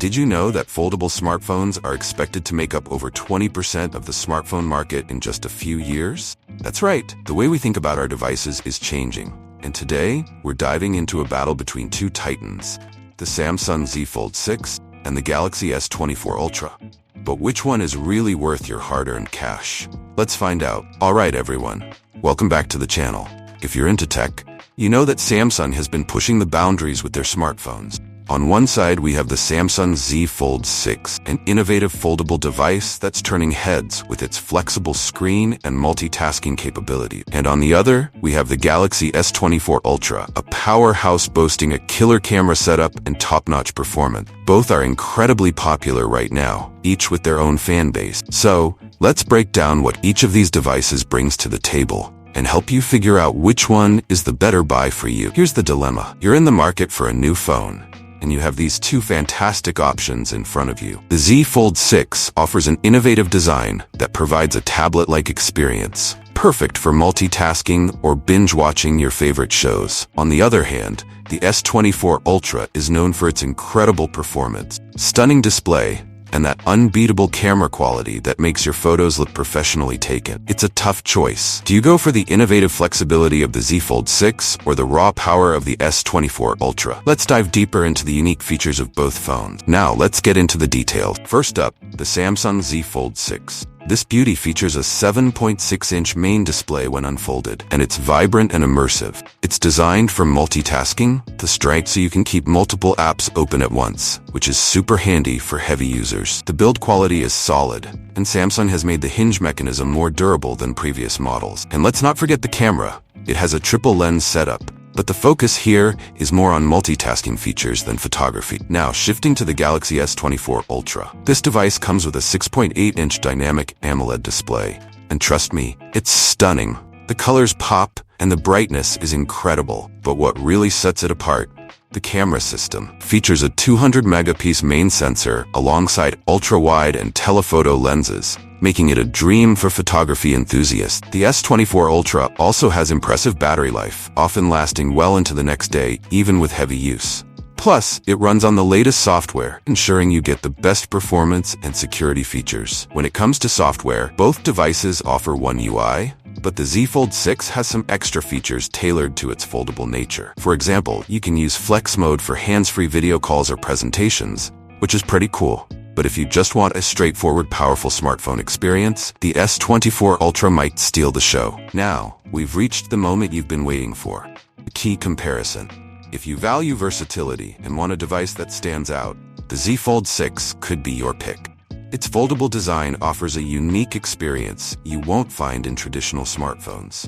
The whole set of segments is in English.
Did you know that foldable smartphones are expected to make up over 20% of the smartphone market in just a few years? That's right, the way we think about our devices is changing. And today, we're diving into a battle between two titans, the Samsung Z Fold 6 and the Galaxy S24 Ultra. But which one is really worth your hard-earned cash? Let's find out. Alright everyone, welcome back to the channel. If you're into tech, you know that Samsung has been pushing the boundaries with their smartphones. On one side, we have the Samsung Z Fold 6, an innovative foldable device that's turning heads with its flexible screen and multitasking capability. And on the other, we have the Galaxy S24 Ultra, a powerhouse boasting a killer camera setup and top-notch performance. Both are incredibly popular right now, each with their own fan base. So, let's break down what each of these devices brings to the table and help you figure out which one is the better buy for you. Here's the dilemma. You're in the market for a new phone, and you have these two fantastic options in front of you. The Z Fold 6 offers an innovative design that provides a tablet-like experience, perfect for multitasking or binge-watching your favorite shows. On the other hand, the S24 Ultra is known for its incredible performance, stunning display, and that unbeatable camera quality that makes your photos look professionally taken. It's a tough choice. Do you go for the innovative flexibility of the Z Fold 6 or the raw power of the S24 Ultra? Let's dive deeper into the unique features of both phones. Now, let's get into the details. First up, the Samsung Z Fold 6. This beauty features a 7.6-inch main display when unfolded, and it's vibrant and immersive. It's designed for multitasking, the strength so you can keep multiple apps open at once, which is super handy for heavy users. The build quality is solid, and Samsung has made the hinge mechanism more durable than previous models. And let's not forget the camera. It has a triple lens setup, but the focus here is more on multitasking features than photography. Now, shifting to the Galaxy S24 Ultra. This device comes with a 6.8-inch dynamic AMOLED display. And trust me, it's stunning. The colors pop, and the brightness is incredible. But what really sets it apart? The camera system features a 200-megapixel main sensor alongside ultra-wide and telephoto lenses, making it a dream for photography enthusiasts. The S24 Ultra also has impressive battery life, often lasting well into the next day, even with heavy use. Plus, it runs on the latest software, ensuring you get the best performance and security features. When it comes to software, both devices offer one UI, but the Z Fold 6 has some extra features tailored to its foldable nature. For example, you can use Flex Mode for hands-free video calls or presentations, which is pretty cool. But if you just want a straightforward, powerful smartphone experience, the S24 Ultra might steal the show. Now, we've reached the moment you've been waiting for, the key comparison. If you value versatility and want a device that stands out, the Z Fold 6 could be your pick. Its foldable design offers a unique experience you won't find in traditional smartphones.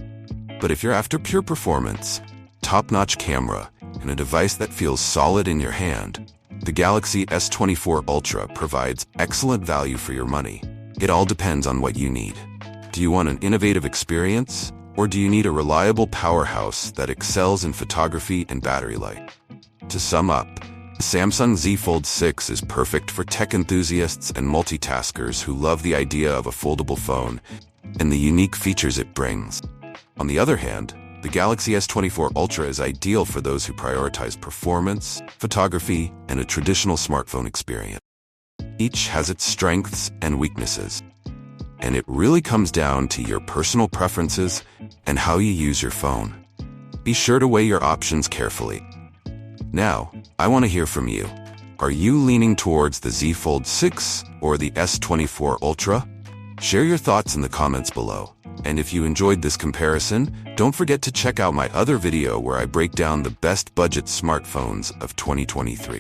But if you're after pure performance, top-notch camera, and a device that feels solid in your hand, the Galaxy S24 Ultra provides excellent value for your money. It all depends on what you need. Do you want an innovative experience, or do you need a reliable powerhouse that excels in photography and battery life? To sum up, the Samsung Z Fold 6 is perfect for tech enthusiasts and multitaskers who love the idea of a foldable phone and the unique features it brings. On the other hand, the Galaxy S24 Ultra is ideal for those who prioritize performance, photography, and a traditional smartphone experience. Each has its strengths and weaknesses, and it really comes down to your personal preferences and how you use your phone. Be sure to weigh your options carefully. Now, I want to hear from you. Are you leaning towards the Z Fold 6 or the S24 Ultra? Share your thoughts in the comments below. And if you enjoyed this comparison, don't forget to check out my other video where I break down the best budget smartphones of 2023.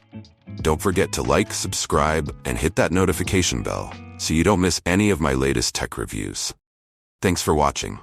Don't forget to like, subscribe, and hit that notification bell so you don't miss any of my latest tech reviews. Thanks for watching.